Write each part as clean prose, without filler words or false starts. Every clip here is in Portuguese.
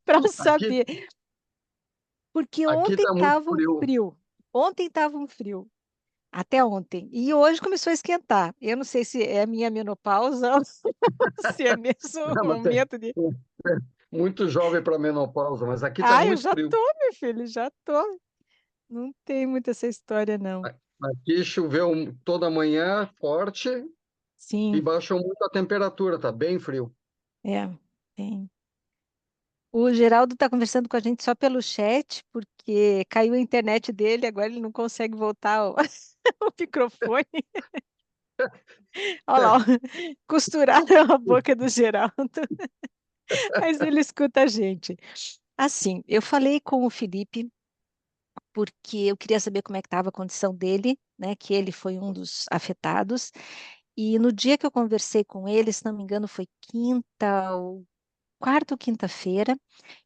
para Aqui, saber. Porque aqui ontem tá muito estava um frio. frio. Ontem estava um frio. Até ontem. E hoje começou a esquentar. Eu não sei se é a minha menopausa ou se é mesmo Não, um mas momento de. é muito jovem para menopausa, mas aqui tá Ah, eu muito já frio. tô, meu filho, já tô. Não tem muita essa história, não. Aqui choveu toda manhã forte e Sim, baixou muito a temperatura, tá bem frio. é. Tem. O Geraldo está conversando com a gente só pelo chat, porque caiu a internet dele, agora ele não consegue voltar ao, ao microfone. Olha lá, ó, costuraram a boca do Geraldo, mas ele escuta a gente. Assim, eu falei com o Felipe, porque eu queria saber como é que estava a condição dele, né? Que ele foi um dos afetados. E no dia que eu conversei com ele, se não me engano, foi quinta ou quarta ou quinta-feira,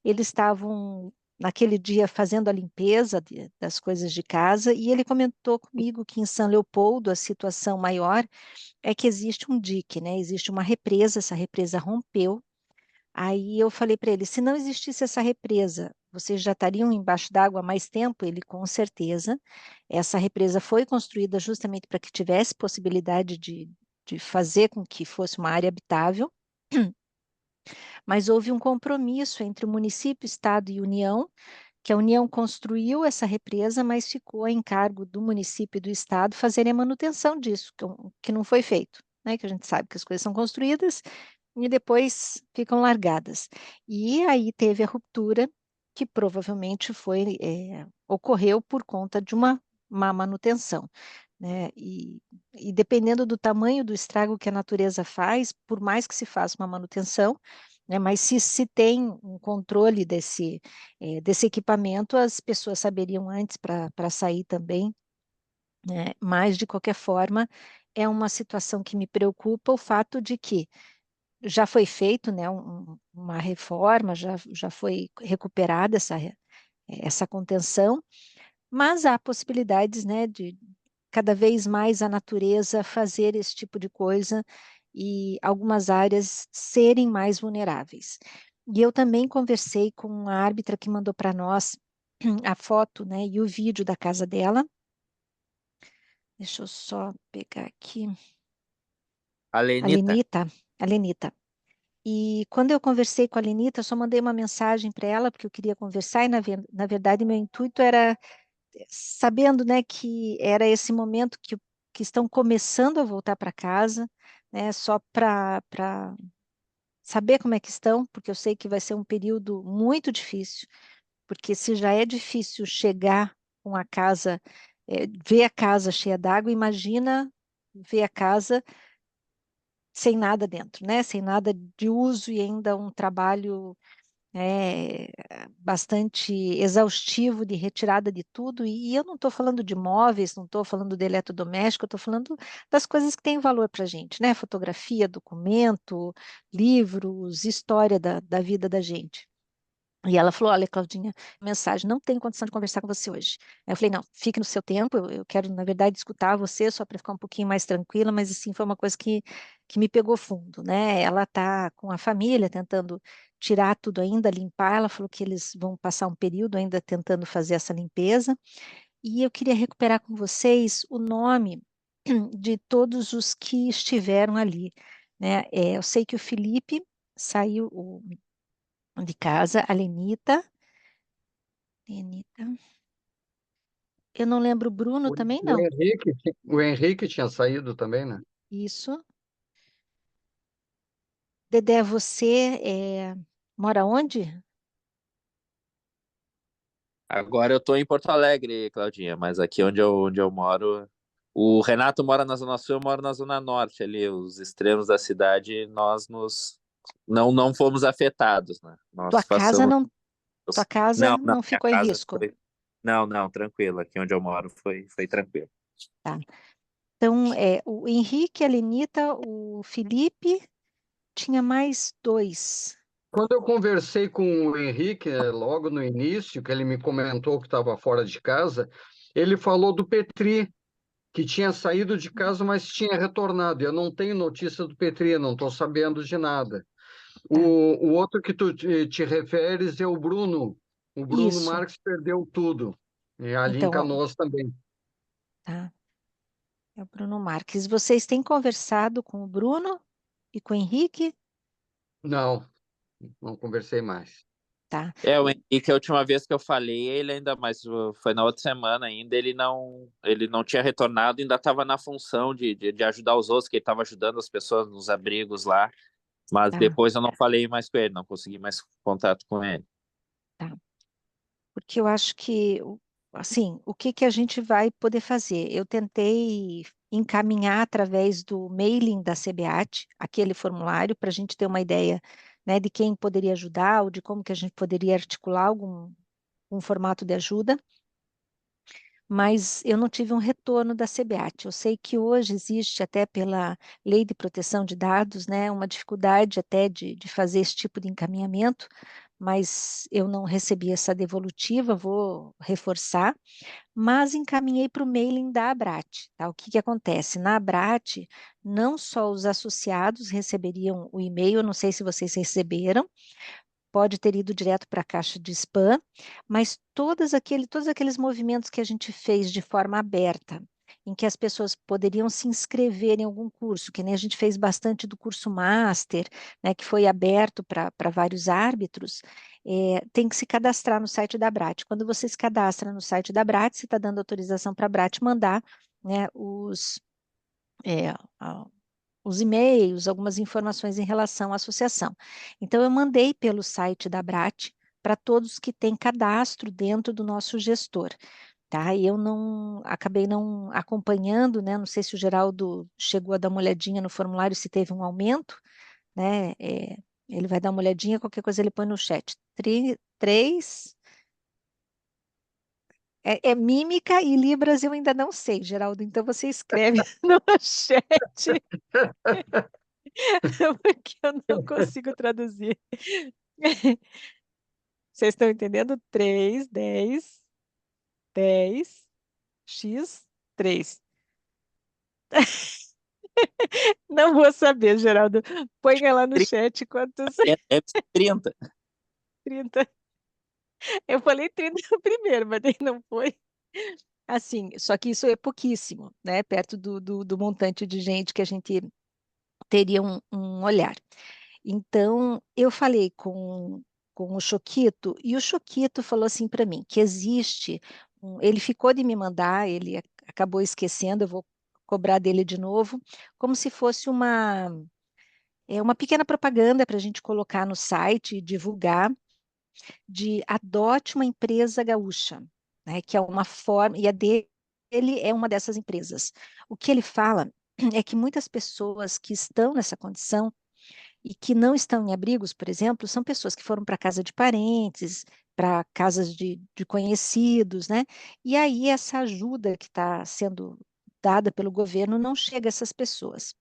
eles estavam naquele dia fazendo a limpeza das coisas de casa e ele comentou comigo que em São Leopoldo a situação maior é que existe um dique, né? Existe uma represa, essa represa rompeu. Aí eu falei para ele, se não existisse essa represa, vocês já estariam embaixo d'água há mais tempo? Ele, com certeza. Essa represa foi construída justamente para que tivesse possibilidade de fazer com que fosse uma área habitável, mas houve um compromisso entre o município, Estado e União, que a União construiu essa represa, mas ficou a encargo do município e do Estado fazerem a manutenção disso, que não foi feito, né? Que a gente sabe que as coisas são construídas e depois ficam largadas. E aí teve a ruptura, que provavelmente ocorreu por conta de uma má manutenção, né? E dependendo do tamanho do estrago que a natureza faz, por mais que se faça uma manutenção, né? Mas se tem um controle desse equipamento, as pessoas saberiam antes para sair também, né? Mas, de qualquer forma, é uma situação que me preocupa o fato de que já foi feito, né, uma reforma, já foi recuperada essa contenção, mas há possibilidades, né, de cada vez mais a natureza fazer esse tipo de coisa e algumas áreas serem mais vulneráveis. E eu também conversei com a árbitra que mandou para nós a foto, né, e o vídeo da casa dela. Deixa eu só pegar aqui. A A Lenita. Lenita, a Lenita. E quando eu conversei com a Lenita, eu só mandei uma mensagem para ela, porque eu queria conversar, e na verdade meu intuito era, sabendo, né, que era esse momento que estão começando a voltar para casa, né, só para saber como é que estão, porque eu sei que vai ser um período muito difícil, porque se já é difícil chegar com a casa, ver a casa cheia d'água, imagina ver a casa sem nada dentro, né? Sem nada de uso e ainda um trabalho é, bastante exaustivo de retirada de tudo. E eu não estou falando de móveis, não estou falando de eletrodoméstico, eu estou falando das coisas que têm valor para a gente, né? Fotografia, documento, livros, história da vida da gente. E ela falou: Olha, Claudinha, mensagem, não tenho condição de conversar com você hoje. Aí eu falei: Não, fique no seu tempo, eu quero, na verdade, escutar você só para ficar um pouquinho mais tranquila, mas assim, foi uma coisa que me pegou fundo, né? Ela está com a família tentando tirar tudo ainda, limpar. Ela falou que eles vão passar um período ainda tentando fazer essa limpeza. E eu queria recuperar com vocês o nome de todos os que estiveram ali, né? Eu sei que o Felipe saiu de casa, a Lenita. Eu não lembro o Bruno O, também, o não. Henrique, o Henrique tinha saído também, né? Isso. Dedé, você mora onde? Agora eu tô em Porto Alegre, Claudinha, mas aqui onde eu moro. O Renato mora na Zona Sul, eu moro na Zona Norte, ali, os extremos da cidade, não fomos afetados, né? Tua Nós casa passamos. não, tua casa Não, não, não minha ficou em casa risco, foi. Não, não, tranquilo. Aqui onde eu moro foi tranquilo. tá? Então, o Henrique, a Lenita, o Felipe, tinha mais dois. Quando eu conversei com o Henrique, logo no início, que ele me comentou que estava fora de casa, ele falou do Petri, que tinha saído de casa, mas tinha retornado. Eu não tenho notícia do Petri, não estou sabendo de nada. O outro que tu te referes é o Bruno. O Bruno Isso. Marques perdeu tudo. E ali em Então, ó, Canoas também. tá? É o Bruno Marques. Vocês têm conversado com o Bruno e com o Henrique? Não, não conversei mais. Tá. O Henrique, a última vez que eu falei, ele ainda, mas foi na outra semana ainda, ele não tinha retornado, ainda estava na função de ajudar os outros, que ele estava ajudando as pessoas nos abrigos lá, mas Tá, depois eu não falei mais com ele, não consegui mais contato com ele. tá. Porque eu acho que, assim, o que que a gente vai poder fazer? Eu tentei encaminhar através do mailing da CBAT, aquele formulário, para a gente ter uma ideia, né, de quem poderia ajudar ou de como que a gente poderia articular algum um formato de ajuda, mas eu não tive um retorno da CBAT. Eu sei que hoje existe, até pela Lei de Proteção de Dados, né, uma dificuldade até de fazer esse tipo de encaminhamento, mas eu não recebi essa devolutiva, vou reforçar, mas encaminhei para o mailing da Abrat. Tá? O que que acontece? Na Abrat, não só os associados receberiam o e-mail, não sei se vocês receberam, pode ter ido direto para a caixa de spam, mas todos aqueles movimentos que a gente fez de forma aberta, em que as pessoas poderiam se inscrever em algum curso, que nem a gente fez bastante do curso Master, né, que foi aberto para vários árbitros, tem que se cadastrar no site da Brat. Quando você se cadastra no site da Brat, você está dando autorização para a Brat mandar, né, é, os e-mails, algumas informações em relação à associação. Então, eu mandei pelo site da Brat para todos que têm cadastro dentro do nosso gestor. Tá? E eu não acabei não acompanhando, né? Não sei se o Geraldo chegou a dar uma olhadinha no formulário se teve um aumento, né? Ele vai dar uma olhadinha, qualquer coisa ele põe no chat. Três. É mímica e Libras eu ainda não sei, Geraldo. Então você escreve no chat. Porque eu não consigo traduzir. Vocês estão entendendo? 3, 10, 10, x 3. Não vou saber, Geraldo. Põe lá no chat quantos. Deve ser 30. 30. Eu falei 30 no primeiro, mas daí não foi. Assim, só que isso é pouquíssimo, né? Perto do montante de gente que a gente teria um olhar. Então, eu falei com o Choquito, e o Choquito falou assim para mim, que existe, ele ficou de me mandar, ele acabou esquecendo, eu vou cobrar dele de novo, como se fosse uma pequena propaganda para a gente colocar no site e divulgar, de adote uma empresa gaúcha, né, que é uma forma, e a dele é uma dessas empresas. O que ele fala é que muitas pessoas que estão nessa condição e que não estão em abrigos, por exemplo, são pessoas que foram para casa de parentes, para casas de conhecidos, né? E aí essa ajuda que está sendo dada pelo governo não chega a essas pessoas.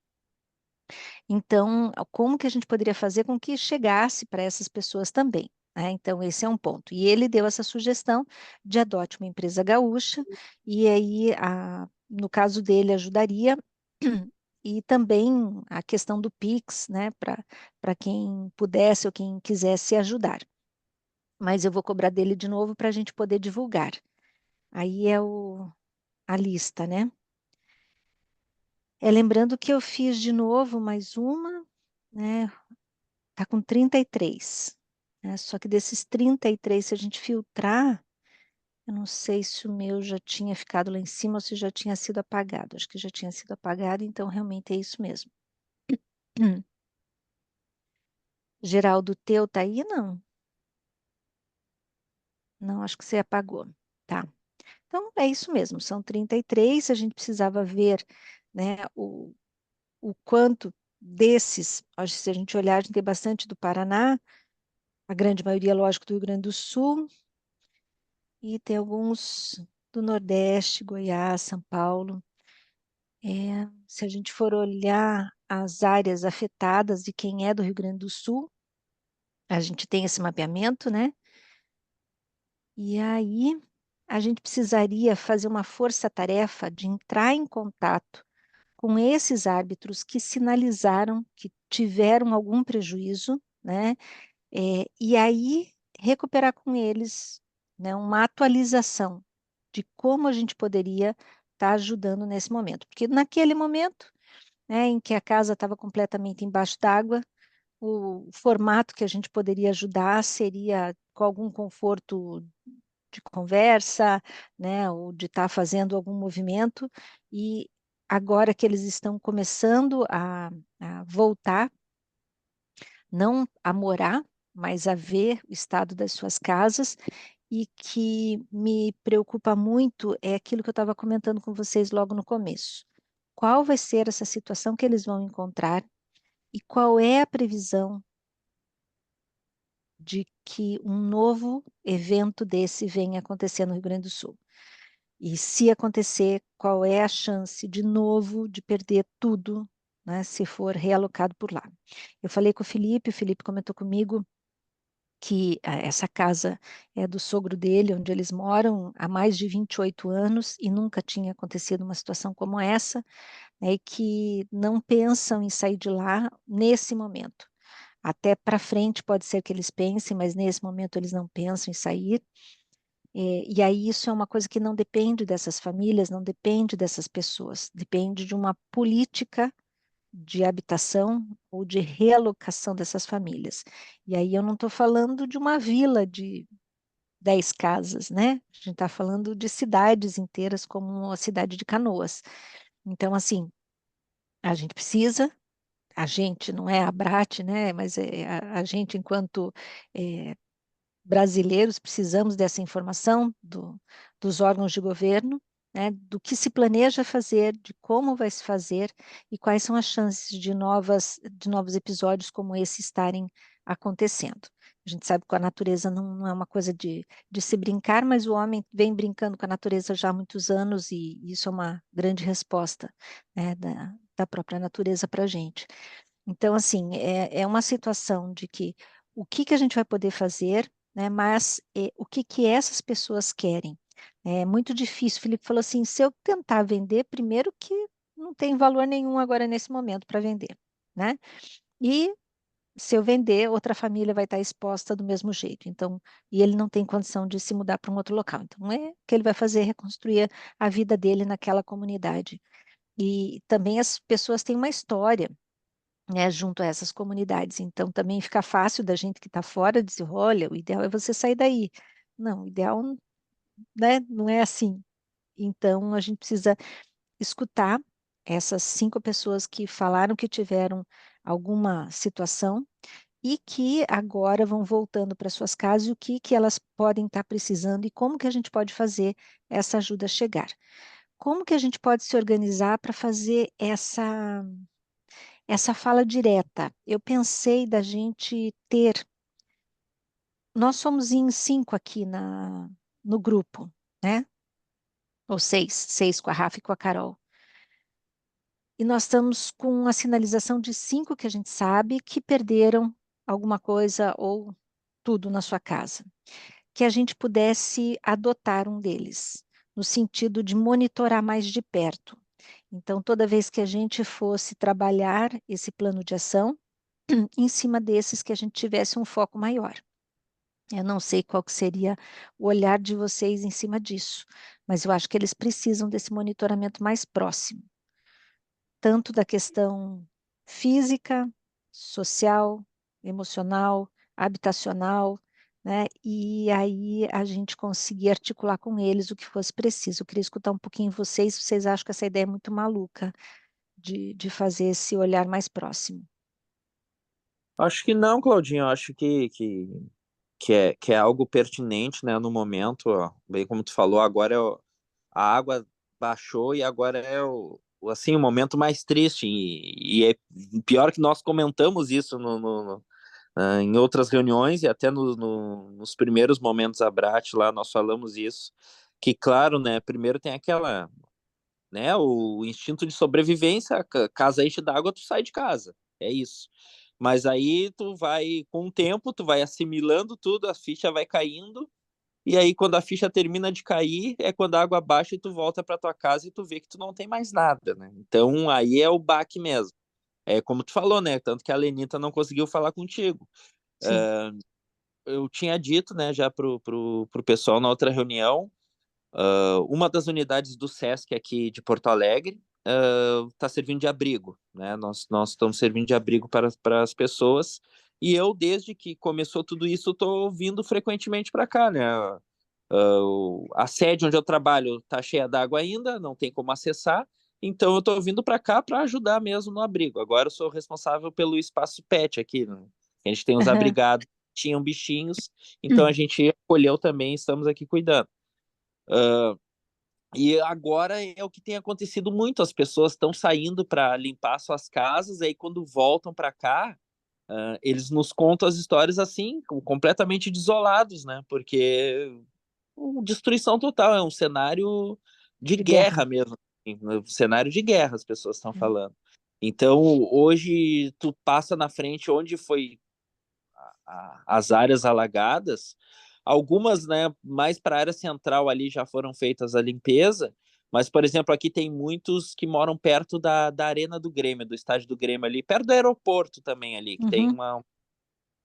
Então, como que a gente poderia fazer com que chegasse para essas pessoas também? Né? Então, esse é um ponto. E ele deu essa sugestão de adote uma empresa gaúcha, e aí, no caso dele, ajudaria. E também a questão do Pix, né, para quem pudesse ou quem quisesse ajudar. Mas eu vou cobrar dele de novo para a gente poder divulgar. Aí é a lista, né? Lembrando que eu fiz de novo mais uma, né? Tá com 33. Né? Só que desses 33, se a gente filtrar, eu não sei se o meu já tinha ficado lá em cima ou se já tinha sido apagado. Acho que já tinha sido apagado, então realmente é isso mesmo. Geraldo, o teu tá aí? Não. Não, acho que você apagou. Tá. Então, é isso mesmo, são 33. A gente precisava ver, né, o quanto desses, acho que se a gente olhar, a gente tem bastante do Paraná, a grande maioria, lógico, do Rio Grande do Sul, e tem alguns do Nordeste, Goiás, São Paulo. Se a gente for olhar as áreas afetadas de quem é do Rio Grande do Sul, a gente tem esse mapeamento, né? E aí a gente precisaria fazer uma força-tarefa de entrar em contato com esses árbitros que sinalizaram que tiveram algum prejuízo, né? E aí recuperar com eles, né, uma atualização de como a gente poderia estar ajudando nesse momento. Porque naquele momento, né, em que a casa estava completamente embaixo d'água, o formato que a gente poderia ajudar seria com algum conforto de conversa, né, ou de estar fazendo algum movimento, e agora que eles estão começando a voltar, não a morar, mas a ver o estado das suas casas, e que me preocupa muito é aquilo que eu estava comentando com vocês logo no começo. Qual vai ser essa situação que eles vão encontrar e qual é a previsão de que um novo evento desse venha acontecer no Rio Grande do Sul? E se acontecer, qual é a chance de novo de perder tudo, né, se for realocado por lá? Eu falei com o Felipe comentou comigo que essa casa é do sogro dele, onde eles moram há mais de 28 anos e nunca tinha acontecido uma situação como essa, né, e que não pensam em sair de lá nesse momento. Até para frente pode ser que eles pensem, mas nesse momento eles não pensam em sair. E aí isso é uma coisa que não depende dessas famílias, não depende dessas pessoas, depende de uma política de habitação ou de realocação dessas famílias. E aí eu não estou falando de uma vila de 10 casas, né? A gente está falando de cidades inteiras, como a cidade de Canoas. Então, assim, a gente precisa, a gente, não é a Brat, né? Mas a gente, enquanto brasileiros, precisamos dessa informação dos órgãos de governo, né, do que se planeja fazer, de como vai se fazer e quais são as chances de novos episódios como esse estarem acontecendo. A gente sabe que a natureza não é uma coisa de se brincar, mas o homem vem brincando com a natureza já há muitos anos e isso é uma grande resposta, né, da própria natureza para a gente. Então, assim, é uma situação de que o que que a gente vai poder fazer, né? Mas o que que essas pessoas querem? É muito difícil. O Felipe falou assim: se eu tentar vender, primeiro que não tem valor nenhum agora nesse momento para vender, né? E se eu vender, outra família vai estar exposta do mesmo jeito. Então, e ele não tem condição de se mudar para um outro local. Então, o que ele vai fazer é reconstruir a vida dele naquela comunidade. E também as pessoas têm uma história, né, junto a essas comunidades. Então, também fica fácil da gente que está fora dizer, olha, o ideal é você sair daí. Não, o ideal, né, não é assim. Então, a gente precisa escutar essas 5 pessoas que falaram que tiveram alguma situação e que agora vão voltando para suas casas e o que que elas podem estar precisando e como que a gente pode fazer essa ajuda chegar. Como que a gente pode se organizar para fazer essa fala direta? Eu pensei da gente ter. Nós somos em 5 aqui no grupo, né? Ou 6 com a Rafa e com a Carol. E nós estamos com a sinalização de 5 que a gente sabe que perderam alguma coisa ou tudo na sua casa. Que a gente pudesse adotar um deles, no sentido de monitorar mais de perto. Então, toda vez que a gente fosse trabalhar esse plano de ação, em cima desses que a gente tivesse um foco maior. Eu não sei qual que seria o olhar de vocês em cima disso, mas eu acho que eles precisam desse monitoramento mais próximo, tanto da questão física, social, emocional, habitacional, né? E aí a gente conseguir articular com eles o que fosse preciso. Eu queria escutar um pouquinho vocês, se vocês acham que essa ideia é muito maluca de fazer esse olhar mais próximo. Acho que não, Claudinho. Acho que é algo pertinente, né, no momento. Ó. Bem como tu falou, agora a água baixou e agora é assim, o momento mais triste. E é pior que nós comentamos isso em outras reuniões e até nos primeiros momentos a Brat lá nós falamos isso. Que, claro, né, primeiro tem aquela, né, o instinto de sobrevivência, casa enche d'água, tu sai de casa. É isso. Mas aí tu vai, com o tempo, tu vai assimilando tudo, a ficha vai caindo, e aí quando a ficha termina de cair, é quando a água baixa e tu volta para tua casa e tu vê que tu não tem mais nada, né? Então aí é o baque mesmo. É como tu falou, né? Tanto que a Lenita não conseguiu falar contigo. Sim. Eu tinha dito, né, já pro pessoal na outra reunião, uma das unidades do SESC aqui de Porto Alegre está servindo de abrigo, né? Nós estamos servindo de abrigo para as pessoas, e eu, desde que começou tudo isso, estou vindo frequentemente para cá, né? A sede onde eu trabalho está cheia d'água ainda, não tem como acessar, então eu estou vindo para cá para ajudar mesmo no abrigo. Agora eu sou responsável pelo espaço PET aqui, né? A gente tem os Aham. abrigados, tinham bichinhos, então a gente acolheu também, estamos aqui cuidando. E agora é o que tem acontecido muito, as pessoas estão saindo para limpar suas casas, aí quando voltam para cá, eles nos contam as histórias assim, completamente desolados, né? Porque destruição total, é um cenário de De guerra. guerra mesmo, assim, um cenário de guerra as pessoas estão É. falando. Então, hoje tu passa na frente onde foi as áreas alagadas, algumas, né, mais para a área central ali já foram feitas a limpeza, mas, por exemplo, aqui tem muitos que moram perto da Arena do Grêmio, do estádio do Grêmio ali, perto do aeroporto também ali, que tem Uhum.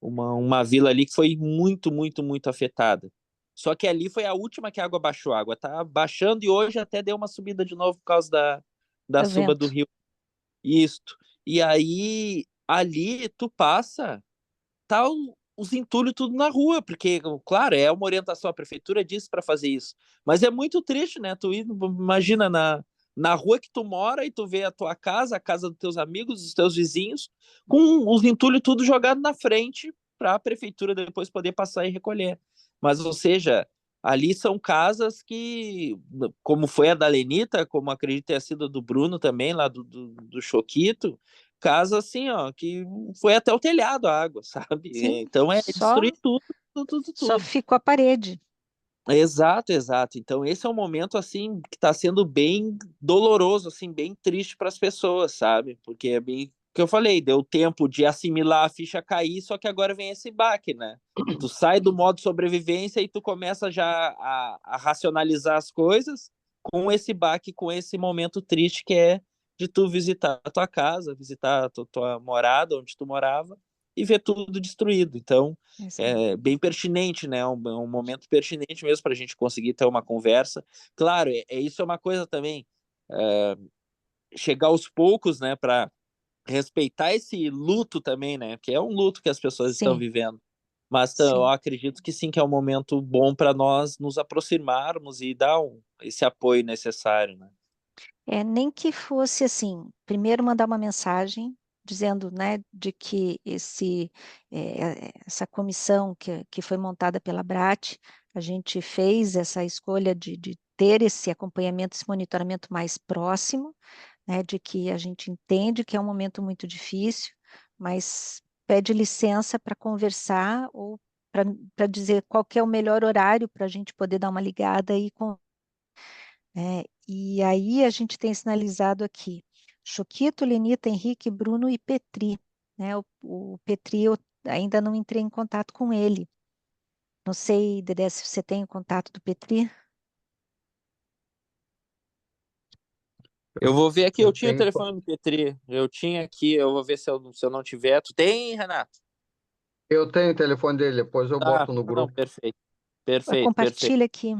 uma vila ali que foi muito, muito, muito afetada. Só que ali foi a última que a água baixou. A água tá baixando e hoje até deu uma subida de novo por causa da Do suba do vento. rio. Isto. E aí, ali tu passa, tá os entulhos tudo na rua, porque, claro, é uma orientação, a prefeitura disse para fazer isso. Mas é muito triste, né? Tu imagina na rua que tu mora e tu vê a tua casa, a casa dos teus amigos, dos teus vizinhos, com os entulhos tudo jogado na frente para a prefeitura depois poder passar e recolher. Mas, ou seja, ali são casas que, como foi a da Lenita, como acredito ter sido a do Bruno também, lá do Choquito, casa assim, ó, que foi até o telhado a água, sabe? Sim, Então é só, destruir tudo, tudo, tudo, só tudo. ficou a parede. Exato, exato. Então esse é um momento assim que está sendo bem doloroso, assim, bem triste para as pessoas, sabe? Porque é bem o que eu falei, deu tempo de assimilar a ficha cair, só que agora vem esse baque, né? Tu sai do modo sobrevivência e tu começa já a racionalizar as coisas com esse baque, com esse momento triste que é de tu visitar a tua casa, visitar a tua morada, onde tu morava, e ver tudo destruído. Então, Exato. é bem pertinente, né? Um momento pertinente mesmo para a gente conseguir ter uma conversa. Claro, isso é uma coisa também, é, chegar aos poucos, né? Para respeitar esse luto também, né? Que é um luto que as pessoas estão Sim, vivendo. Mas eu sim. acredito que sim, que é um momento bom para nós nos aproximarmos e dar esse apoio necessário, né? É, nem que fosse assim, primeiro mandar uma mensagem dizendo, né, de que essa comissão que foi montada pela BRAT, a gente fez essa escolha de ter esse acompanhamento, esse monitoramento mais próximo, né, de que a gente entende que é um momento muito difícil, mas pede licença para conversar ou para dizer qual que é o melhor horário para a gente poder dar uma ligada e e aí a gente tem sinalizado aqui, Choquito, Lenita, Henrique, Bruno e Petri, né? O Petri eu ainda não entrei em contato com ele. Não sei, Dedé, se você tem o contato do Petri? Eu vou ver aqui, eu Eu tinha o tenho, telefone do Petri, eu tinha aqui, eu vou ver se eu não tiver. Tu tem, Renato? eu tenho o telefone dele, depois eu Tá, boto no não, grupo. perfeito. Perfeito, perfeito. Compartilha aqui,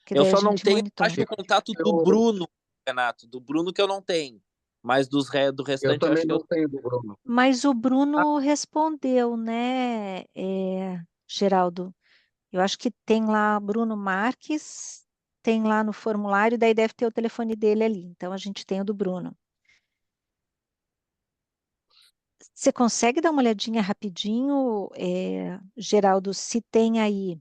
que Eu daí a só não gente tenho, monitora. acho, o contato do Eu, Bruno, Renato. Do Bruno que eu não tenho. Mas do eu restante eu também acho que eu. não tenho do Bruno. Mas o Ah, Bruno respondeu, né, Geraldo? Eu acho que tem lá Bruno Marques, tem lá no formulário, daí deve ter o telefone dele ali. Então a gente tem o do Bruno. Você consegue dar uma olhadinha rapidinho, Geraldo, se tem aí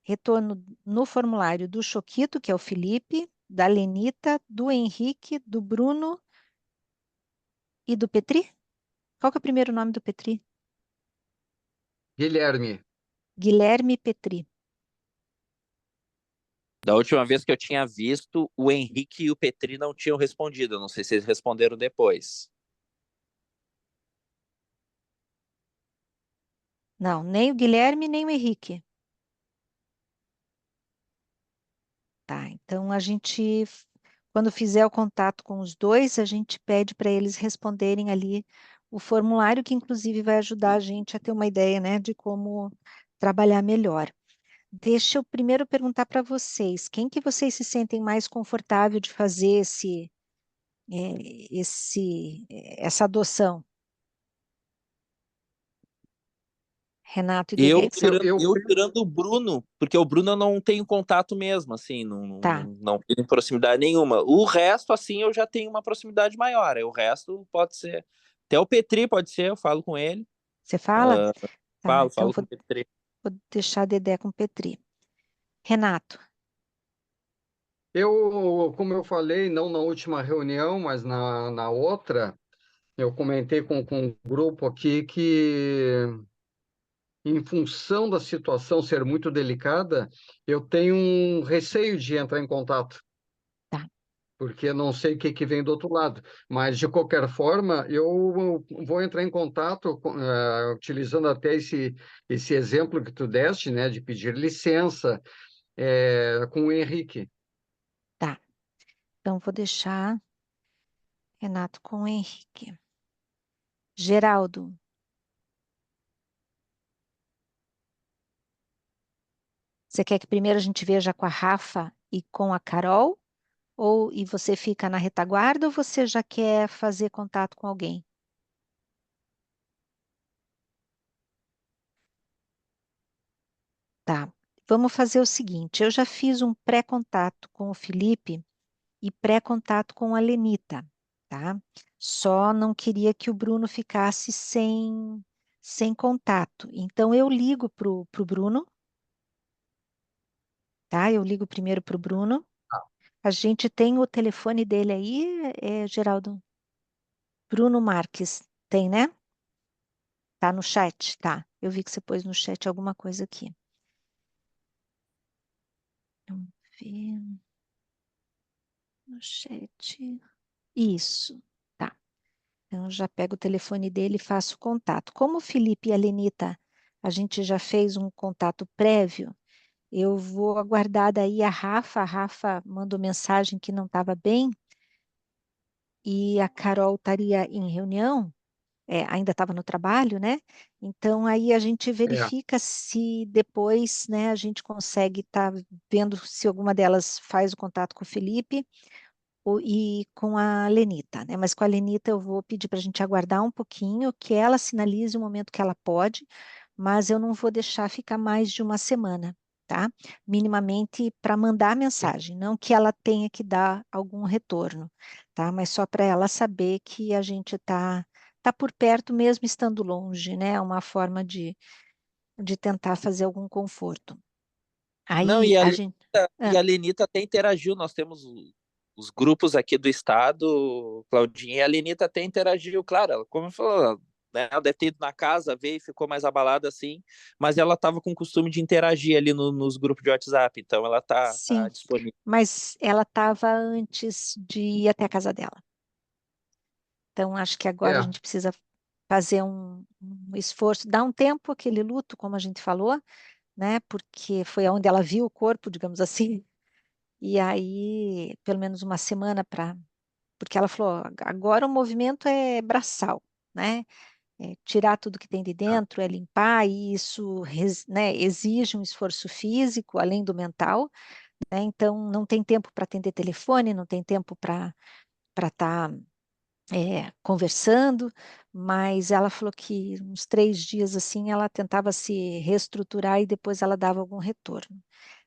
retorno no formulário do Choquito, que é o Felipe, da Lenita, do Henrique, do Bruno e do Petri? Qual que é o primeiro nome do Petri? Guilherme, Guilherme Petri. da última vez que eu tinha visto, o Henrique e o Petri não tinham respondido. Eu não sei se eles responderam depois. Não, nem o Guilherme, nem o Henrique. Tá, então a gente, quando fizer o contato com os dois, a gente pede para eles responderem ali o formulário, que inclusive vai ajudar a gente a ter uma ideia, né, de como trabalhar melhor. Deixa eu primeiro perguntar para vocês, quem que vocês se sentem mais confortável de fazer essa adoção? Renato e Eu Dedê. tirando, Eu eu tirando o Bruno, porque o Bruno eu não tenho contato mesmo, assim, Tá, não tenho proximidade nenhuma. O resto, assim, eu já tenho uma proximidade maior. Aí o resto pode ser. Até o Petri pode ser, eu falo com ele. você fala? Tá, então Falo com o Petri. vou deixar Dedé com Petri. Renato, como eu falei, não na última reunião, mas na outra, eu comentei com um grupo aqui que, em função da situação ser muito delicada, eu tenho um receio de entrar em contato, tá. porque não sei o que vem do outro lado. Mas, de qualquer forma, eu vou entrar em contato, utilizando até esse exemplo que tu deste, né, de pedir licença, com o Henrique. Tá. Então, vou deixar Renato com o Henrique. Geraldo, você quer que primeiro a gente veja com a Rafa e com a Carol? E você fica na retaguarda ou você já quer fazer contato com alguém? Tá. Vamos fazer o seguinte: eu já fiz um pré-contato com o Felipe e pré-contato com a Lenita, tá? Só não queria que o Bruno ficasse sem contato. Então, eu ligo pro Bruno, tá? Eu ligo primeiro pro Bruno. A gente tem o telefone dele aí, Geraldo? Bruno Marques, tem, né? Tá no chat, tá. Eu vi que você pôs no chat alguma coisa aqui. Vamos ver no chat. Isso, tá. Então, eu já pego o telefone dele e faço contato. Como o Felipe e a Lenita, a gente já fez um contato prévio, eu vou aguardar daí a Rafa. A Rafa mandou mensagem que não estava bem e a Carol estaria em reunião, ainda estava no trabalho, né? Então, aí a gente É. verifica se depois, né, a gente consegue estar vendo se alguma delas faz o contato com o Felipe e com a Lenita, né? Mas com a Lenita eu vou pedir para a gente aguardar um pouquinho, que ela sinalize o momento que ela pode, mas eu não vou deixar ficar mais de uma semana, tá? Minimamente para mandar a mensagem, não que ela tenha que dar algum retorno, tá? Mas só para ela saber que a gente tá por perto mesmo estando longe, né? É uma forma de tentar fazer algum conforto. Não, Aí a gente. e Ah, a Lenita até interagiu. Nós temos os grupos aqui do estado, Claudinha, e a Lenita até interagiu, claro, como falou, né, ela deve ter ido na casa, veio e ficou mais abalada assim, mas ela estava com o costume de interagir ali nos grupos de WhatsApp, então ela tá sim, disponível. mas ela estava antes de ir até a casa dela. Então, acho que agora a É, gente precisa fazer um esforço, dar um tempo aquele luto, como a gente falou, né? Porque foi onde ela viu o corpo, digamos assim. E aí, pelo menos uma semana para. Porque ela falou: agora o movimento é braçal, né? É tirar tudo que tem de é. dentro, é limpar, e isso, né, exige um esforço físico, além do mental, né? Então, não tem tempo para atender telefone, não tem tempo para estar conversando, mas ela falou que uns 3 dias assim ela tentava se reestruturar e depois ela dava algum retorno,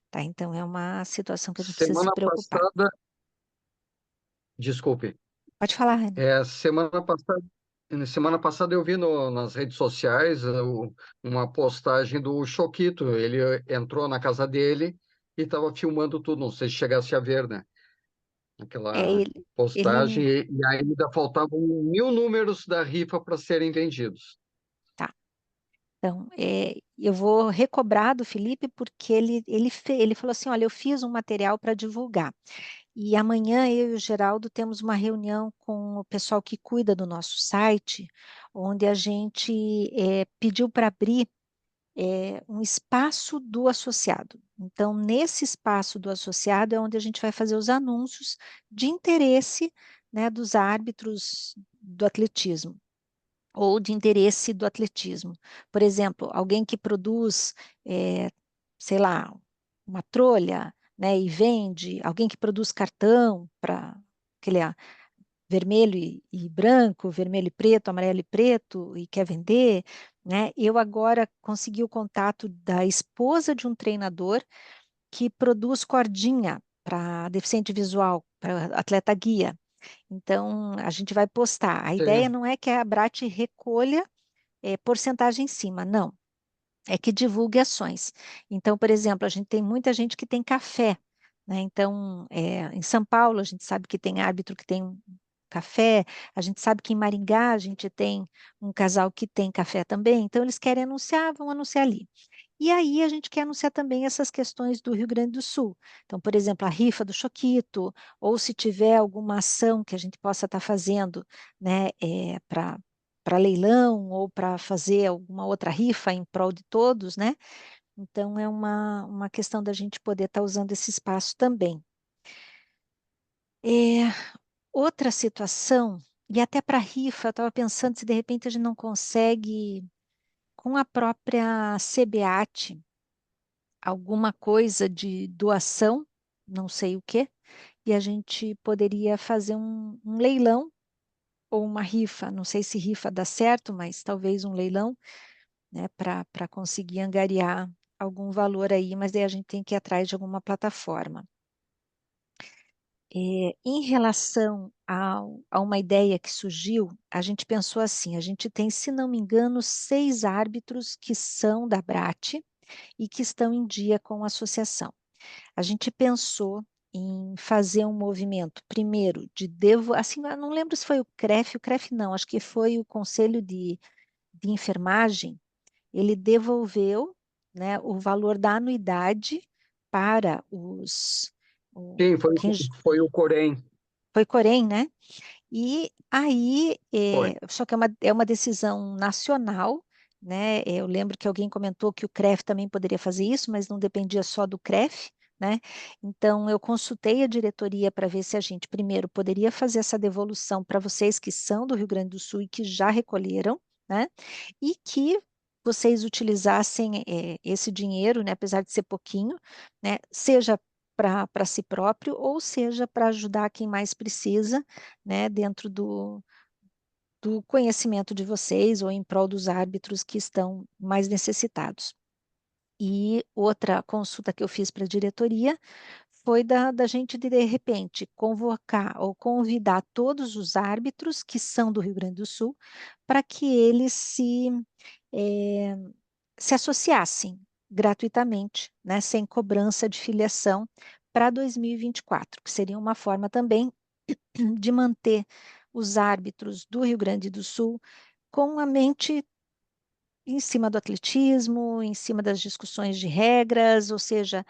tá? Então é uma situação que a gente precisa se Semana preocupar. passada, desculpe, Pode falar, Renan. é, semana passada eu vi nas redes sociais uma postagem do Choquito. Ele entrou na casa dele e estava filmando tudo. Não sei se chegasse a ver, né? É Aquela ele, postagem, ele, e ainda faltavam 1.000 números da rifa para serem vendidos. tá. Então, eu vou recobrar do Felipe porque ele falou assim, olha, eu fiz um material para divulgar. E amanhã eu e o Geraldo temos uma reunião com o pessoal que cuida do nosso site, onde a gente pediu para abrir um espaço do associado. Então, nesse espaço do associado é onde a gente vai fazer os anúncios de interesse, né, dos árbitros do atletismo. ou de interesse do atletismo. Por exemplo, alguém que produz, sei lá, uma trolha, né, e vende, alguém que produz cartão para aquele vermelho e branco, vermelho e preto, amarelo e preto, e quer vender, né? Eu agora consegui o contato da esposa de um treinador que produz cordinha para deficiente visual, para atleta guia. Então, a gente vai postar. A ideia Sim. não é que a Abrat recolha porcentagem em cima, não. É que divulgue ações. Então, por exemplo, a gente tem muita gente que tem café, né? Então, em São Paulo, a gente sabe que tem árbitro que tem um café, a gente sabe que em Maringá a gente tem um casal que tem café também, então eles querem anunciar, vão anunciar ali. E aí a gente quer anunciar também essas questões do Rio Grande do Sul. Então, por exemplo, a rifa do Choquito, ou se tiver alguma ação que a gente possa estar fazendo, né, para leilão ou para fazer alguma outra rifa em prol de todos, né? Então, é uma questão da gente poder estar usando esse espaço também. É, outra situação, e até para rifa, eu estava pensando se de repente a gente não consegue, com a própria CBAT, alguma coisa de doação, não sei o quê, e a gente poderia fazer um leilão ou uma rifa. Não sei se rifa dá certo, mas talvez um leilão, né, para conseguir angariar algum valor aí, mas daí a gente tem que ir atrás de alguma plataforma. Em relação a uma ideia que surgiu, a gente pensou assim: a gente tem, se não me engano, 6 árbitros que são da BRAT e que estão em dia com a associação. A gente pensou em fazer um movimento, primeiro, assim, eu não lembro se foi o CREF não, acho que foi o Conselho de Enfermagem, ele devolveu, né, o valor da anuidade para Sim, quem foi o Corém. foi Corém, né? E aí, Foi. só que é uma decisão nacional, né? Eu lembro que alguém comentou que o CREF também poderia fazer isso, mas não dependia só do CREF, né? Então, eu consultei a diretoria para ver se a gente, primeiro, poderia fazer essa devolução para vocês que são do Rio Grande do Sul e que já recolheram, né? E que vocês utilizassem esse dinheiro, né, apesar de ser pouquinho, né, seja para si próprio ou seja para ajudar quem mais precisa, né, dentro do conhecimento de vocês ou em prol dos árbitros que estão mais necessitados. E outra consulta que eu fiz para a diretoria foi da gente, de repente, convocar ou convidar todos os árbitros que são do Rio Grande do Sul para que eles eh, se associassem gratuitamente, né, sem cobrança de filiação para 2024, que seria uma forma também de manter os árbitros do Rio Grande do Sul com a mente em cima do atletismo, em cima das discussões de regras, ou seja,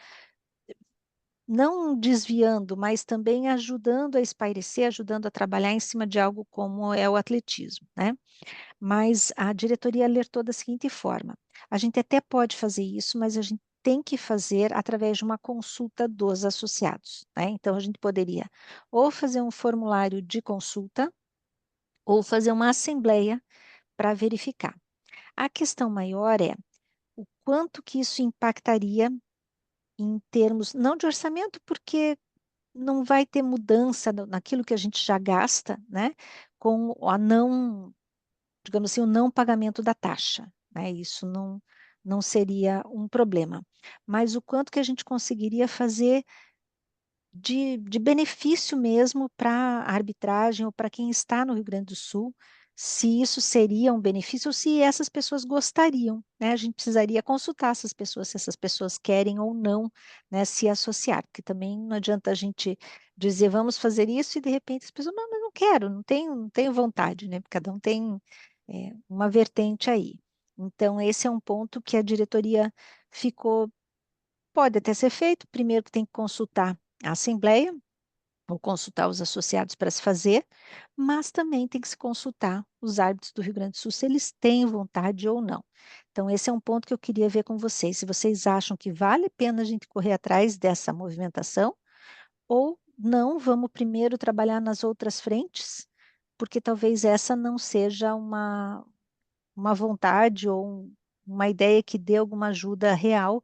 não desviando, mas também ajudando a espairecer, ajudando a trabalhar em cima de algo como é o atletismo, né? Mas a diretoria alertou da seguinte forma: a gente até pode fazer isso, mas a gente tem que fazer através de uma consulta dos associados, né? Então, a gente poderia ou fazer um formulário de consulta, ou fazer uma assembleia para verificar. A questão maior é o quanto que isso impactaria em termos, não de orçamento, porque não vai ter mudança naquilo que a gente já gasta, né? Com a não, digamos assim, o não pagamento da taxa, né? Isso não seria um problema. Mas o quanto que a gente conseguiria fazer de benefício mesmo para a arbitragem ou para quem está no Rio Grande do Sul, se isso seria um benefício ou se essas pessoas gostariam, né? A gente precisaria consultar essas pessoas, se essas pessoas querem ou não, né, se associar, porque também não adianta a gente dizer vamos fazer isso e de repente as pessoas, não, mas não quero, não tenho vontade, né? Porque cada um tem uma vertente aí. Então, esse é um ponto que a diretoria ficou, pode até ser feito, primeiro que tem que consultar a Assembleia, ou consultar os associados para se fazer, mas também tem que se consultar os árbitros do Rio Grande do Sul se eles têm vontade ou não. Então, esse é um ponto que eu queria ver com vocês, se vocês acham que vale a pena a gente correr atrás dessa movimentação, ou não, vamos primeiro trabalhar nas outras frentes, porque talvez essa não seja uma vontade ou uma ideia que dê alguma ajuda real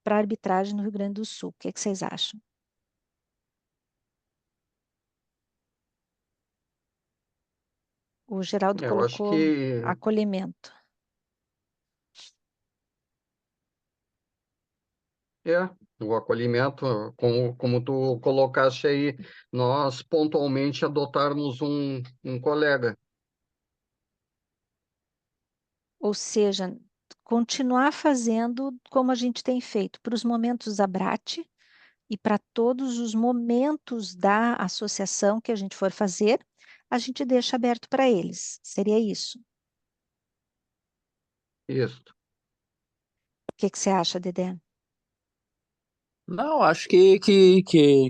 para a arbitragem no Rio Grande do Sul. O que vocês acham? O Geraldo Eu acho colocou que acolhimento. é o acolhimento, como tu colocaste aí, nós pontualmente adotarmos um colega. Ou seja, continuar fazendo como a gente tem feito para os momentos da Brate e para todos os momentos da associação que a gente for fazer, a gente deixa aberto para eles. Seria isso. Isso. O que você acha, Dedé? Não, acho que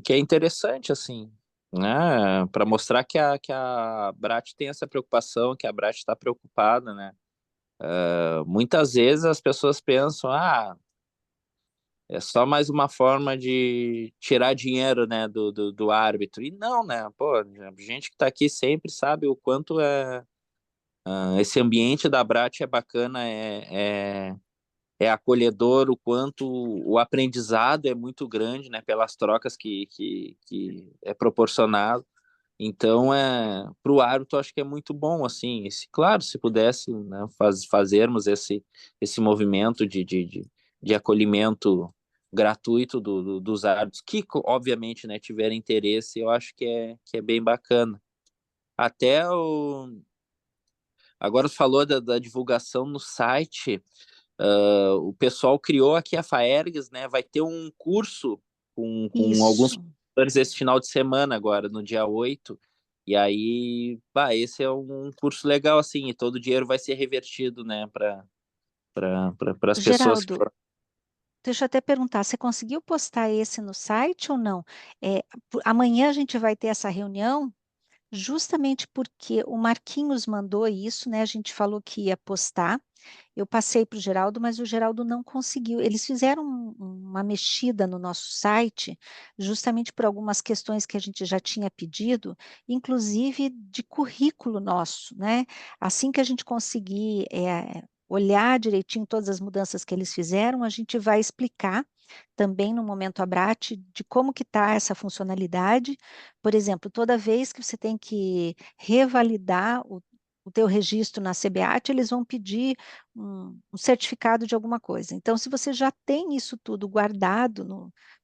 é interessante, assim, né? Para mostrar que a Brat tem essa preocupação, que a Brat está preocupada, né? Muitas vezes as pessoas pensam, é só mais uma forma de tirar dinheiro, né, do árbitro. E não, né? Pô, a gente que está aqui sempre sabe o quanto esse ambiente da Brat é bacana, é acolhedor, o quanto o aprendizado é muito grande, né, pelas trocas que é proporcionado. Então, para o árbitro, acho que é muito bom, assim, claro, se pudesse, né, fazermos esse movimento de acolhimento gratuito dos árbitros, que, obviamente, né, tiverem interesse, eu acho que é bem bacana. Até agora falou da divulgação no site. O pessoal criou aqui a Faergs, né? Vai ter um curso com alguns Isso. professores esse final de semana agora, no dia 8. E aí, esse é um curso legal, assim, e todo o dinheiro vai ser revertido, né, para as pessoas que Geraldo, foram. deixa eu até perguntar, você conseguiu postar esse no site ou não? Amanhã a gente vai ter essa reunião, justamente porque o Marquinhos mandou isso, né? A gente falou que ia postar. Eu passei para o Geraldo, mas o Geraldo não conseguiu. Eles fizeram uma mexida no nosso site, justamente por algumas questões que a gente já tinha pedido, inclusive de currículo nosso, né? Assim que a gente conseguir olhar direitinho todas as mudanças que eles fizeram, a gente vai explicar também no momento Abrat de como que está essa funcionalidade. Por exemplo, toda vez que você tem que revalidar o teu registro na CBAT, eles vão pedir um certificado de alguma coisa. Então, se você já tem isso tudo guardado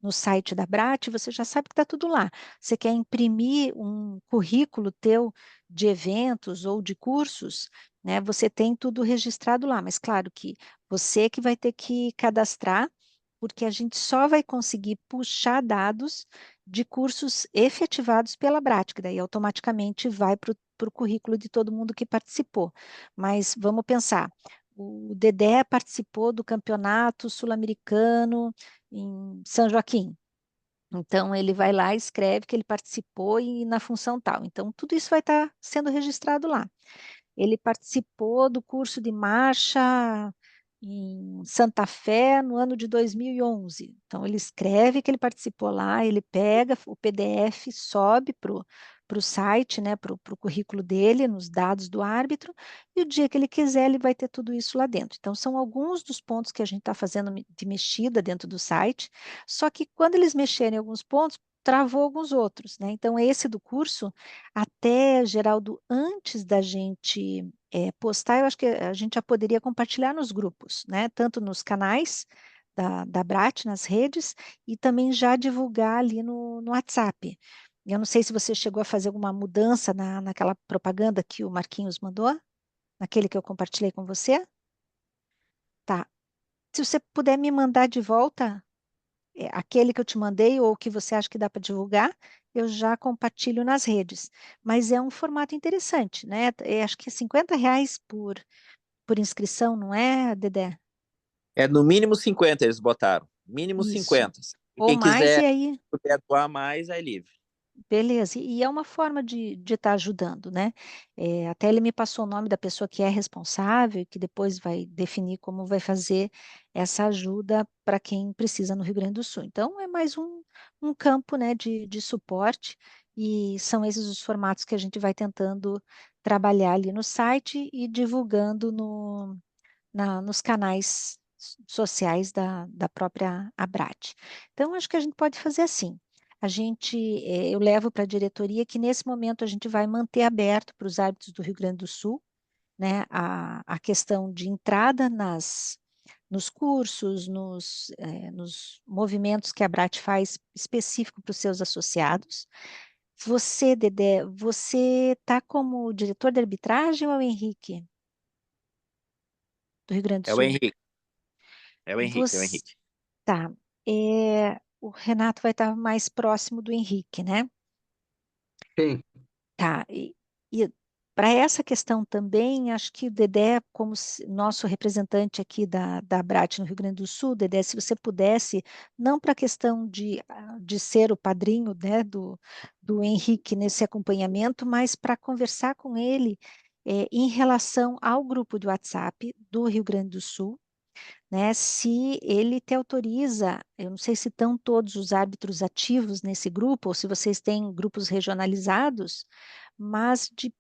no site da Brat, você já sabe que está tudo lá. Você quer imprimir um currículo teu de eventos ou de cursos, né? Você tem tudo registrado lá, mas claro que você que vai ter que cadastrar, porque a gente só vai conseguir puxar dados de cursos efetivados pela Brat, que daí automaticamente vai para o currículo de todo mundo que participou. Mas vamos pensar, o Dedé participou do campeonato sul-americano em São Joaquim. Então, ele vai lá, escreve que ele participou e na função tal. Então, tudo isso vai estar sendo registrado lá. Ele participou do curso de marcha em Santa Fé no ano de 2011. Então, ele escreve que ele participou lá, ele pega o PDF, sobe para o site, né, para o currículo dele, nos dados do árbitro, e o dia que ele quiser, ele vai ter tudo isso lá dentro. Então, são alguns dos pontos que a gente está fazendo de mexida dentro do site, só que quando eles mexerem em alguns pontos, travou alguns outros, né? Então, esse do curso, até, Geraldo, antes da gente postar, eu acho que a gente já poderia compartilhar nos grupos, né? Tanto nos canais da Brat, nas redes, e também já divulgar ali no WhatsApp. Eu não sei se você chegou a fazer alguma mudança naquela propaganda que o Marquinhos mandou, naquele que eu compartilhei com você. Tá. Se você puder me mandar de volta aquele que eu te mandei ou que você acha que dá para divulgar, eu já compartilho nas redes. Mas é um formato interessante, né? Acho que é R$ 50 por inscrição, não é, Dedé? É no mínimo 50 eles botaram. Mínimo Isso. 50. E Ou quem mais, e quiser aí, puder doar mais, é livre. beleza. E é uma forma de estar ajudando, né? Até ele me passou o nome da pessoa que é responsável, que depois vai definir como vai fazer essa ajuda para quem precisa no Rio Grande do Sul. Então, é mais um campo, né, de suporte e são esses os formatos que a gente vai tentando trabalhar ali no site e divulgando nos canais sociais da própria Abrat. Então, acho que a gente pode fazer assim. Eu levo para a diretoria que nesse momento a gente vai manter aberto para os árbitros do Rio Grande do Sul, né, a questão de entrada nos cursos, nos movimentos que a Abrat faz específico para os seus associados. Você, Dedé, você está como diretor de arbitragem ou é o Henrique, do Rio Grande do É o Sul? Henrique, é o Henrique, é o Você, Henrique. tá. O Renato vai estar mais próximo do Henrique, né? Sim, Tá. E para essa questão também, acho que o Dedé, como nosso representante aqui da Abrat no Rio Grande do Sul, Dedé, se você pudesse, não para a questão de ser o padrinho, né, do Henrique nesse acompanhamento, mas para conversar com ele em relação ao grupo de WhatsApp do Rio Grande do Sul, né? Se ele te autoriza, eu não sei se estão todos os árbitros ativos nesse grupo, ou se vocês têm grupos regionalizados, mas de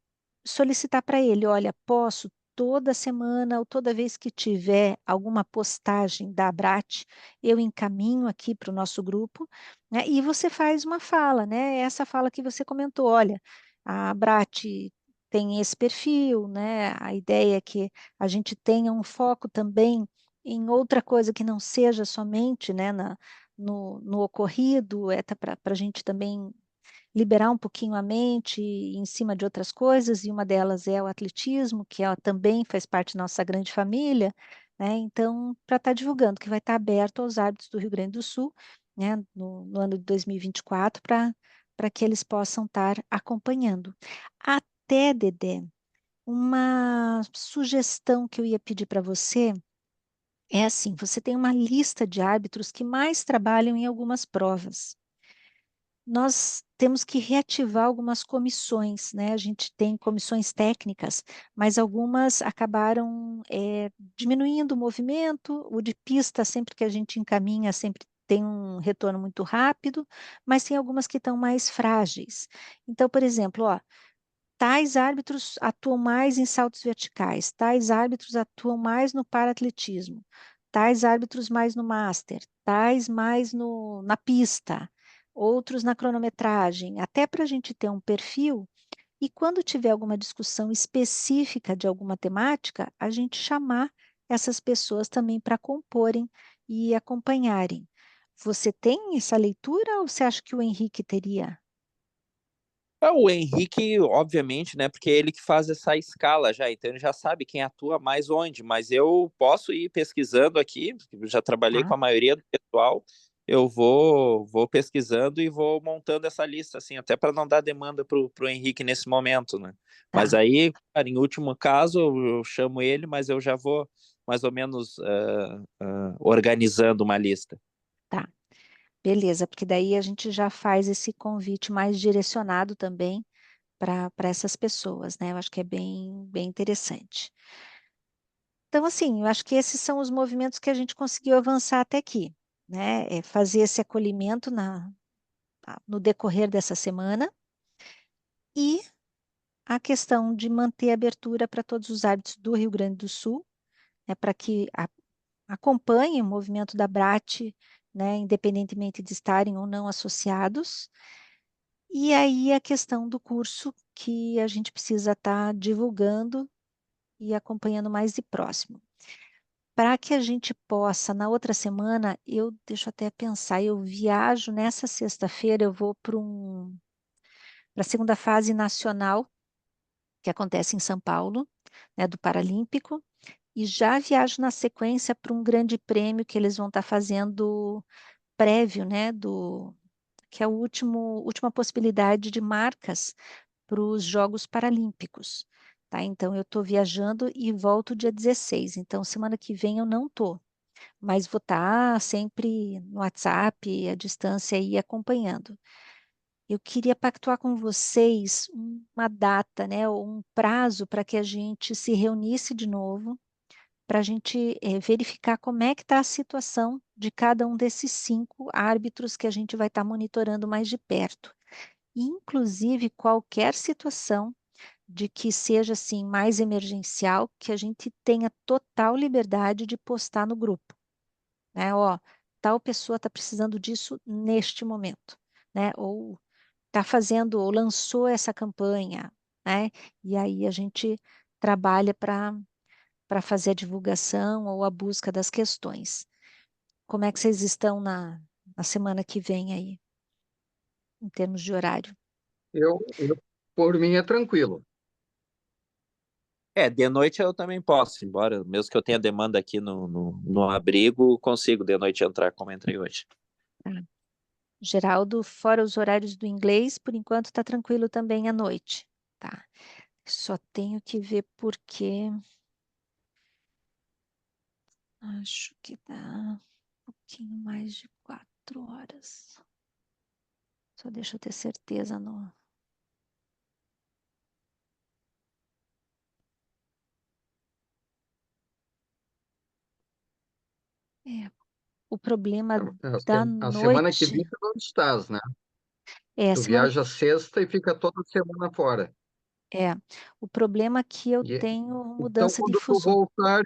solicitar para ele, olha, posso toda semana ou toda vez que tiver alguma postagem da Abrat, eu encaminho aqui para o nosso grupo, né? E você faz uma fala, né? Essa fala que você comentou, olha, a Abrat tem esse perfil, né? A ideia é que a gente tenha um foco também em outra coisa que não seja somente, né, no ocorrido, para a gente também liberar um pouquinho a mente em cima de outras coisas, e uma delas é o atletismo, que também faz parte da nossa grande família, né? Então, para estar divulgando, que vai estar aberto aos árbitros do Rio Grande do Sul, né, no ano de 2024, para que eles possam estar acompanhando. Até, Dedé, uma sugestão que eu ia pedir para você é assim: você tem uma lista de árbitros que mais trabalham em algumas provas. Nós temos que reativar algumas comissões, né? A gente tem comissões técnicas, mas algumas acabaram diminuindo o movimento. O de pista, sempre que a gente encaminha, sempre tem um retorno muito rápido, mas tem algumas que estão mais frágeis. Então, por exemplo, ó, tais árbitros atuam mais em saltos verticais, tais árbitros atuam mais no paraatletismo, tais árbitros mais no master, tais mais na pista, outros na cronometragem, até para a gente ter um perfil e quando tiver alguma discussão específica de alguma temática, a gente chamar essas pessoas também para comporem e acompanharem. Você tem essa leitura ou você acha que o Henrique teria? O Henrique, obviamente, né? Porque é ele que faz essa escala já, então ele já sabe quem atua mais onde, mas eu posso ir pesquisando aqui, eu já trabalhei com Tá, a maioria do pessoal, eu vou pesquisando e vou montando essa lista, assim, até para não dar demanda pro Henrique nesse momento, né? Mas tá. aí, cara, em último caso, eu chamo ele, mas eu já vou mais ou menos organizando uma lista. Tá. Beleza, porque daí a gente já faz esse convite mais direcionado também para essas pessoas, né? Eu acho que é bem interessante. Então, assim, eu acho que esses são os movimentos que a gente conseguiu avançar até aqui, né? É fazer esse acolhimento no decorrer dessa semana e a questão de manter a abertura para todos os árbitros do Rio Grande do Sul, né? Para que acompanhem o movimento da BRAT, né? Independentemente de estarem ou não associados. E aí a questão do curso que a gente precisa estar divulgando e acompanhando mais de próximo. Para que a gente possa, na outra semana, deixa eu até pensar, eu viajo nessa sexta-feira, eu vou para a segunda fase nacional, que acontece em São Paulo, né, do Paralímpico, e já viajo na sequência para um grande prêmio que eles vão estar fazendo prévio, né, que é a última possibilidade de marcas para os Jogos Paralímpicos, tá? Então, eu estou viajando e volto dia 16. Então, semana que vem eu não estou, mas vou estar sempre no WhatsApp, à distância aí acompanhando. Eu queria pactuar com vocês uma data, né, ou um prazo para que a gente se reunisse de novo, para a gente verificar como é que está a situação de cada um desses 5 árbitros que a gente vai estar monitorando mais de perto. inclusive qualquer situação de que seja assim mais emergencial, que a gente tenha total liberdade de postar no grupo, né? Ó, tal pessoa está precisando disso neste momento, né? Ou está fazendo, ou lançou essa campanha, né? E aí a gente trabalha para fazer a divulgação ou a busca das questões. Como é que vocês estão na semana que vem aí, em termos de horário? Por mim, é tranquilo. De noite eu também posso, embora, mesmo que eu tenha demanda aqui no abrigo, consigo de noite entrar como entrei hoje. Tá. Geraldo, fora os horários do inglês, por enquanto está tranquilo também à noite, tá? Só tenho que ver por quê. Acho que dá um pouquinho mais de 4 horas. Só deixa eu ter certeza no. É, o problema da A semana que noite vem tu não estás, né? é a Tu semana. viaja sexta e fica toda semana fora. É, o problema é que eu E, tenho então, mudança de quando tu fuso. voltar,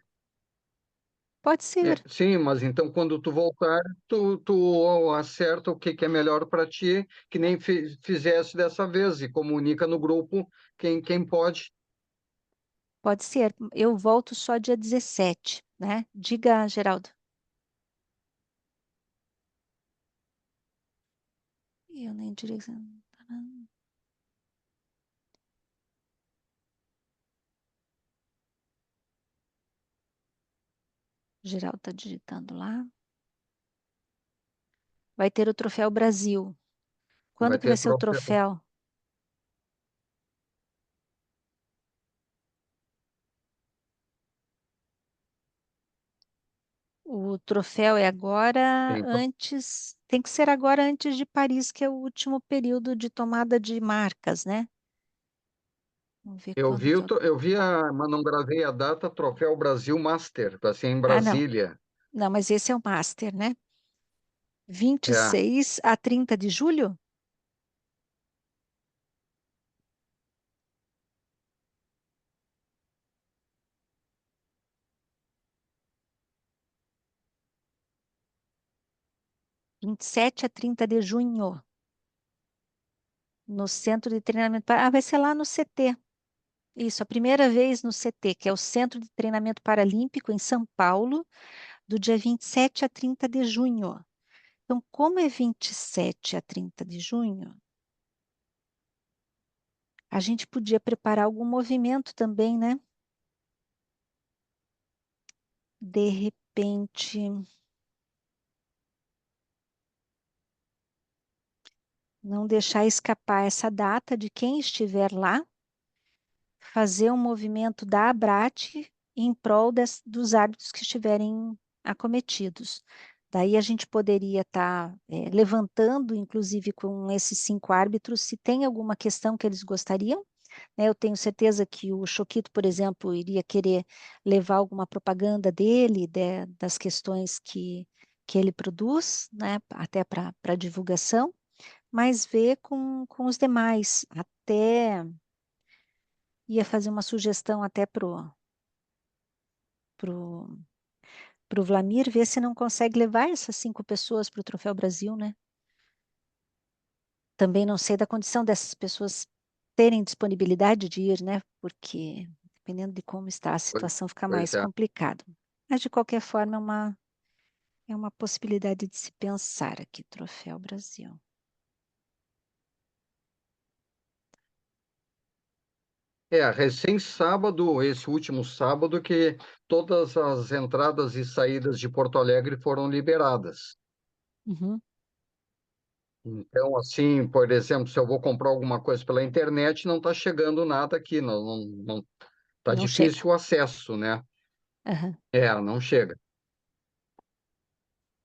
Pode ser, sim, mas então quando tu voltar, tu acerta o que que é melhor para ti, que nem fizesse dessa vez, e comunica no grupo quem pode. pode ser. Eu volto só dia 17, né? Diga, Geraldo. Eu nem direção. Geraldo está digitando lá. Vai ter o Troféu Brasil. Quando Vai que vai ter ser o troféu. troféu? O troféu é agora, Tem, antes, tem que ser agora antes de Paris, que é o último período de tomada de marcas, né? Vamos ver eu quando vi, que é o... mas não gravei a data, Troféu Brasil Master, vai ser em Ah, não. Brasília. Não, mas esse é o Master, né? É, 26 a 30 de julho? 27 a 30 de junho, no Centro de Treinamento. Ah, vai ser lá no CT. Isso, a primeira vez no CT, que é o Centro de Treinamento Paralímpico em São Paulo, do dia 27 a 30 de junho. Então, como é 27 a 30 de junho, a gente podia preparar algum movimento também, né? De repente, não deixar escapar essa data de quem estiver lá, fazer um movimento da ABRAT em prol dos árbitros que estiverem acometidos. Daí a gente poderia estar levantando, inclusive com esses 5 árbitros, se tem alguma questão que eles gostariam, né? Eu tenho certeza que o Choquito, por exemplo, iria querer levar alguma propaganda dele, das questões que ele produz, né? Até para divulgação, mas ver com os demais. Até ia fazer uma sugestão até pro, pro Vlamir, ver se não consegue levar essas 5 pessoas para o Troféu Brasil, né? Também não sei da condição dessas pessoas terem disponibilidade de ir, né? Porque dependendo de como está a pois, situação, fica pois mais é. complicado. Mas de qualquer forma, é uma possibilidade de se pensar aqui, Troféu Brasil. Recém sábado, esse último sábado, que todas as entradas e saídas de Porto Alegre foram liberadas. Uhum. Então, assim, por exemplo, se eu vou comprar alguma coisa pela internet, não está chegando nada aqui, não tá Não chega. difícil o acesso, né? Aham. Não chega.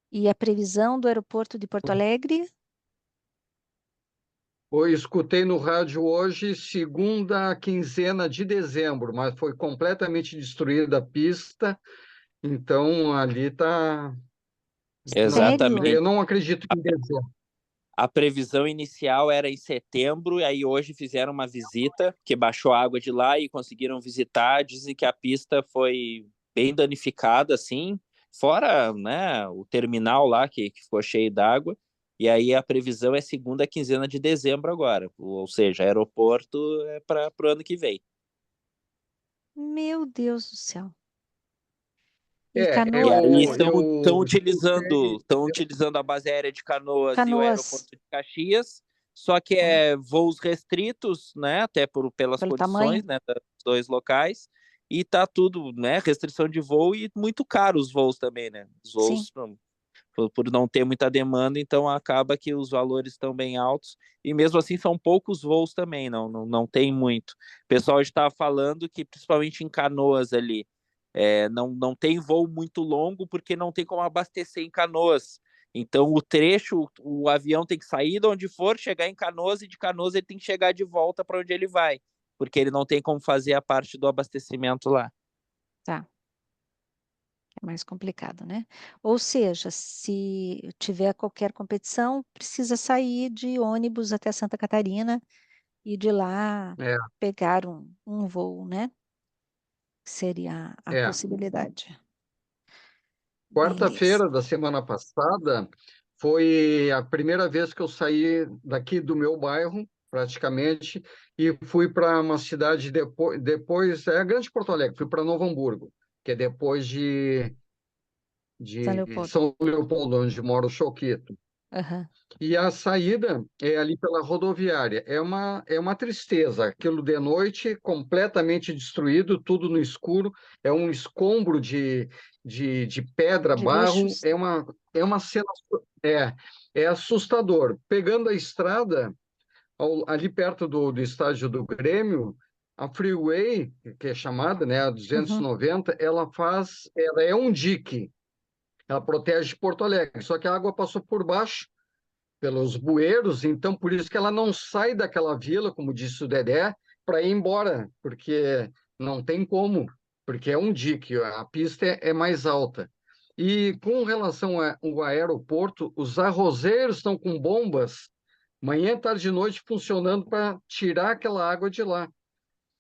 E a previsão do aeroporto de Porto Alegre? Eu escutei no rádio hoje, segunda quinzena de dezembro, mas foi completamente destruída a pista, então ali tá. Sério? Eu Exatamente. não acredito em dezembro. A previsão inicial era em setembro, e aí hoje fizeram uma visita, que baixou a água de lá e conseguiram visitar. Dizem que a pista foi bem danificada, assim, fora, né, o terminal lá, que ficou cheio d'água. E aí a previsão é segunda quinzena de dezembro agora, ou seja, aeroporto é para o ano que vem. Meu Deus do céu. E É, E Canoa, aí eu escutei. estão utilizando a base aérea de Canoas e o Canoas, aeroporto de Caxias, só que tá, é voos restritos, né, até pelas pelo condições, tamanho? né, dos dois locais, e tá tudo, né, restrição de voo e muito caro os voos também, né, os Sim. voos por não ter muita demanda, então acaba que os valores estão bem altos, e mesmo assim são poucos voos também, não tem muito. O pessoal estava falando que principalmente em Canoas ali, não tem voo muito longo porque não tem como abastecer em Canoas. Então o trecho, o avião tem que sair de onde for, chegar em Canoas, e de Canoas ele tem que chegar de volta para onde ele vai, porque ele não tem como fazer a parte do abastecimento lá. Tá. É mais complicado, né? Ou seja, se tiver qualquer competição, precisa sair de ônibus até Santa Catarina e de lá É, pegar um voo, né? Seria a é. possibilidade. Beleza. Quarta-feira da semana passada foi a primeira vez que eu saí daqui do meu bairro, praticamente, e fui para uma cidade depois, é a Grande Porto Alegre, fui para Novo Hamburgo, que é depois São de Leopoldo. São Leopoldo, onde mora o Choquito. Aham. E a saída é ali pela rodoviária. É uma tristeza. Aquilo de noite, completamente destruído, tudo no escuro. É um escombro de pedra, De barro. lixos? É uma cena. É, é assustador. Pegando a estrada, ali perto do estádio do Grêmio, a Freeway, que é chamada, né, a Uhum. 290, ela é um dique. Ela protege Porto Alegre. Só que a água passou por baixo pelos bueiros, então por isso que ela não sai daquela vila, como disse o Dedé, para ir embora, porque não tem como, porque é um dique, a pista é mais alta. E com relação ao aeroporto, os arrozeiros estão com bombas, manhã, tarde e noite, funcionando para tirar aquela água de lá.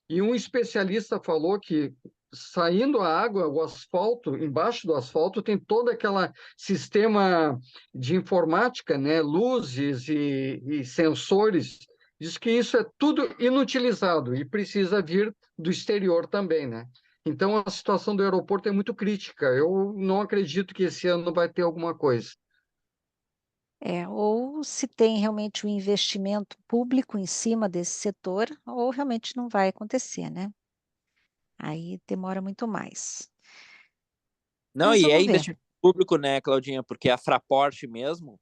E um especialista falou que saindo a água, o asfalto, embaixo do asfalto, tem todo aquele sistema de informática, né? Luzes e sensores. Diz que isso é tudo inutilizado e precisa vir do exterior também, né? Então a situação do aeroporto é muito crítica. Eu não acredito que esse ano vai ter alguma coisa. Ou se tem realmente um investimento público em cima desse setor, ou realmente não vai acontecer, né? Aí demora muito mais. Não, Mas e é vamos ver. investimento público, né, Claudinha? Porque a Fraport mesmo,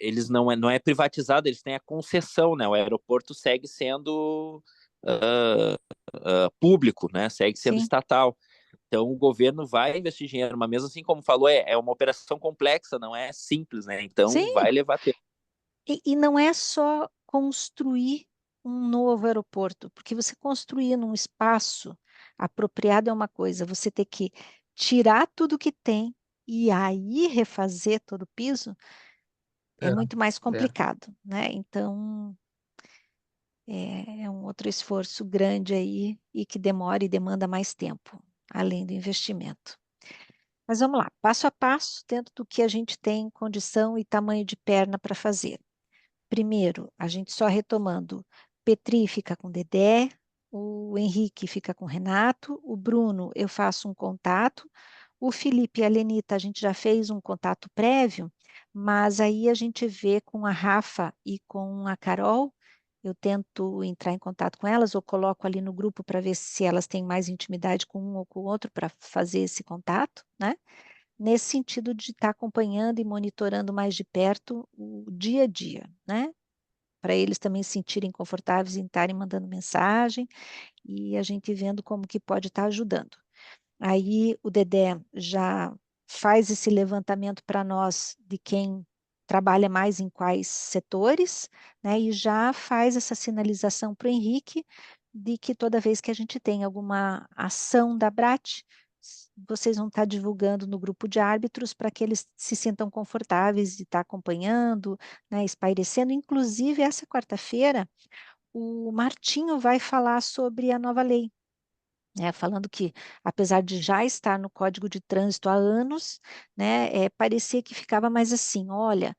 eles não é privatizado, eles têm a concessão, né? O aeroporto segue sendo público, né? Segue sendo Sim, estatal. Então o governo vai investir dinheiro, mas mesmo assim, como falou, é uma operação complexa, não é simples, né? Então sim. vai levar tempo. E não é só construir um novo aeroporto, porque você construir num espaço apropriado é uma coisa, você ter que tirar tudo que tem e aí refazer todo o piso é É, muito mais é. complicado, né? Então é um outro esforço grande aí e que demora e demanda mais tempo, além do investimento. Mas vamos lá, passo a passo, dentro do que a gente tem condição e tamanho de perna para fazer. Primeiro, a gente só retomando, Petri fica com Dedé, o Henrique fica com Renato, o Bruno eu faço um contato, o Felipe e a Lenita a gente já fez um contato prévio, mas aí a gente vê com a Rafa e com a Carol, eu tento entrar em contato com elas ou coloco ali no grupo para ver se elas têm mais intimidade com um ou com o outro para fazer esse contato, né? Nesse sentido de estar acompanhando e monitorando mais de perto o dia a dia, né? Para eles também se sentirem confortáveis em estarem mandando mensagem e a gente vendo como que pode estar ajudando. Aí o Dedé já faz esse levantamento para nós de quem trabalha mais em quais setores, né? E já faz essa sinalização para o Henrique de que toda vez que a gente tem alguma ação da BRAT, vocês vão estar divulgando no grupo de árbitros para que eles se sintam confortáveis de estar acompanhando, né, espairecendo. Inclusive, essa quarta-feira, o Martinho vai falar sobre a nova lei, né, falando que, apesar de já estar no Código de Trânsito há anos, né, parecia que ficava mais assim, olha,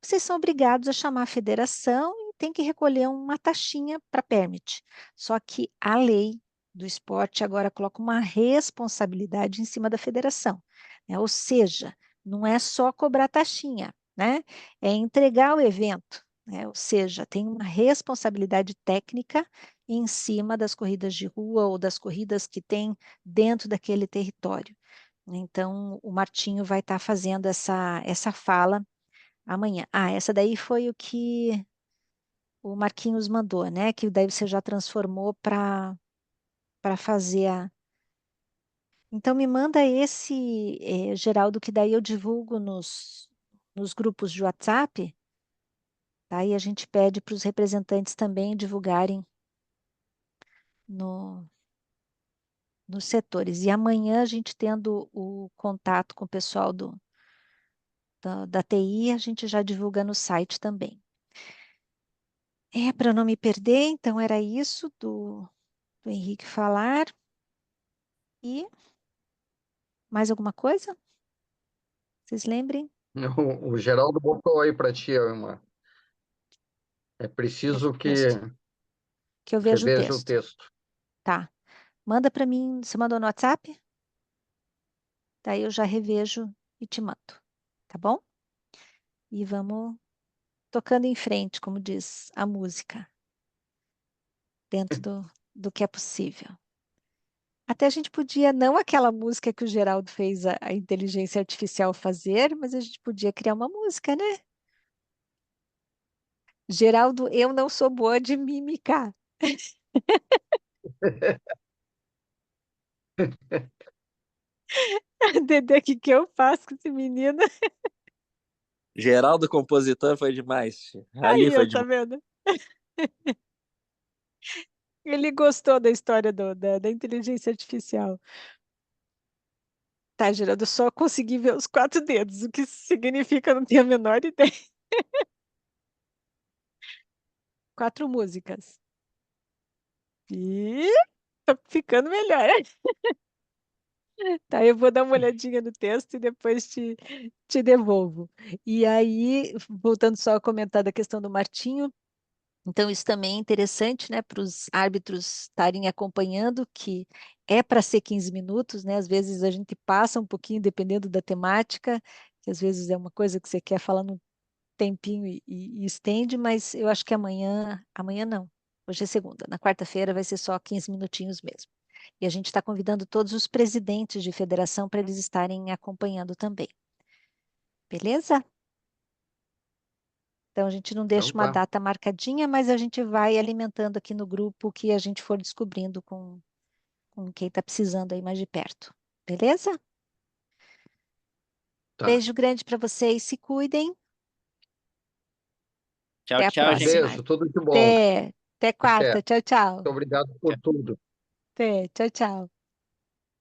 vocês são obrigados a chamar a federação e tem que recolher uma taxinha para permit. Só que a lei do esporte agora coloca uma responsabilidade em cima da federação, né? Ou seja, não é só cobrar taxinha, né? É entregar o evento, né? Ou seja, tem uma responsabilidade técnica em cima das corridas de rua ou das corridas que tem dentro daquele território. Então, o Martinho vai estar fazendo essa fala amanhã. Ah, essa daí foi o que o Marquinhos mandou, né? Que daí você já transformou para fazer a. Então me manda esse, Geraldo, que daí eu divulgo nos grupos de WhatsApp, tá? E a gente pede para os representantes também divulgarem no, nos setores. E amanhã a gente tendo o contato com o pessoal da TI, a gente já divulga no site também. Para não me perder, então era isso do Henrique falar. E mais alguma coisa? Vocês lembrem? O Geraldo botou aí para ti, uma. É preciso que Texto. Que eu vejo o reveja o texto. texto. Tá. Manda para mim. Você mandou no WhatsApp? Daí eu já revejo e te mando. Tá bom? E vamos tocando em frente, como diz a música, dentro do que é possível. Até a gente podia, não aquela música que o Geraldo fez a inteligência artificial fazer, mas a gente podia criar uma música, né? Geraldo, eu não sou boa de mímica. Dedê, o que que eu faço com esse menino? Geraldo compositor foi demais. Ali Aí, foi ó, tá demais. vendo? Ele gostou da história da inteligência artificial. Tá, Geraldo, eu só consegui ver os 4 dedos. O que isso significa, eu não tenho a menor ideia. 4 músicas. E tá ficando melhor. Tá, eu vou dar uma olhadinha no texto e depois te devolvo. E aí, voltando só a comentar da questão do Martinho, então isso também é interessante, né, para os árbitros estarem acompanhando, que é para ser 15 minutos, né? Às vezes a gente passa um pouquinho, dependendo da temática, que às vezes é uma coisa que você quer falar num tempinho e estende, mas eu acho que amanhã não, hoje é segunda, na quarta-feira vai ser só 15 minutinhos mesmo. E a gente está convidando todos os presidentes de federação para eles estarem acompanhando também. Beleza? Então a gente não deixa Então uma tá. data marcadinha, mas a gente vai alimentando aqui no grupo o que a gente for descobrindo com quem está precisando aí mais de perto. Beleza? Tá. Beijo grande para vocês, se cuidem. Tchau, Até a tchau, gente. próxima. Beijo, tudo de bom. Até Até. quarta. Tchau, tchau. Muito obrigado por tudo. Até, tchau, tchau.